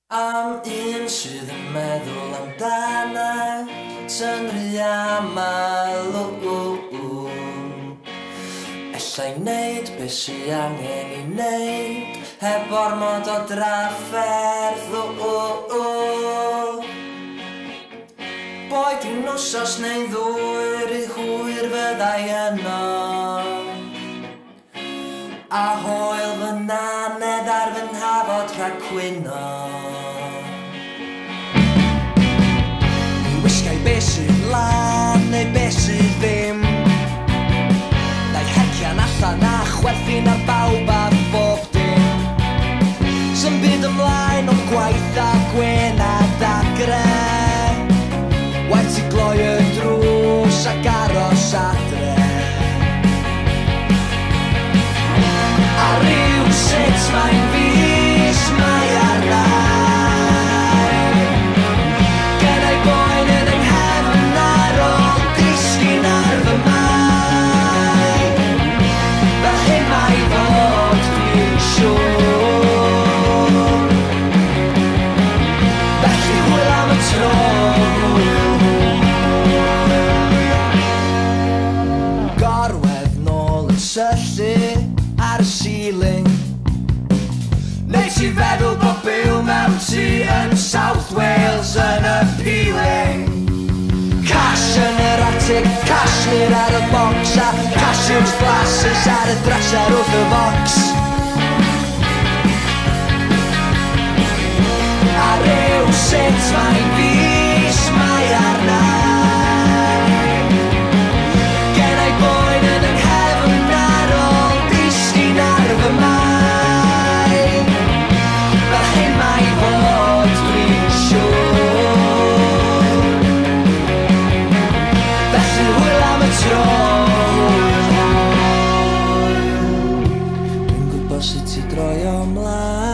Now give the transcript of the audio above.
Am un sydd yn meddwl amdanat yn rhy aml Ellai wneud be sy angen I wneud heb ormod o drafferth Boed hi'n wsos neu ddwy rhy hwyr fyddai yno A hoel fy nanedd ar fy nhafod rhag cwyno Ni wisgai be sy'n lan neu be sydd ddim Neu hecian allan a chwerthin ar bawb a bob dim Sy'n byd ymlaen o'n gwaith a gwyn a dagre Waith I gloi y drws ac aros adre A ryw sut mae'n fus mae arnau Gennai boen yn yng nghefn ar ôl disgyn ar fy mai Fel hyn mae fod dwi'n siŵr Felly hwyl am y tro Gorwedd nôl yn syllu ar y ceiling Neu ti'n feddwl bod byw mewn tŷ yn South Wales yn appealing Cash yn yr atig, cashmere ar y bocs A Cassius glasses ar y dresser wrth y bocs A ryw sut mae'n fus mae arnau Gennai boen yn yng nghefn ar ôl disgyn ar fy mai Fel hyn mae fod dwi'n siŵr Felly hwyl am y tro Dwi'n gwybod sut I droi o mlaen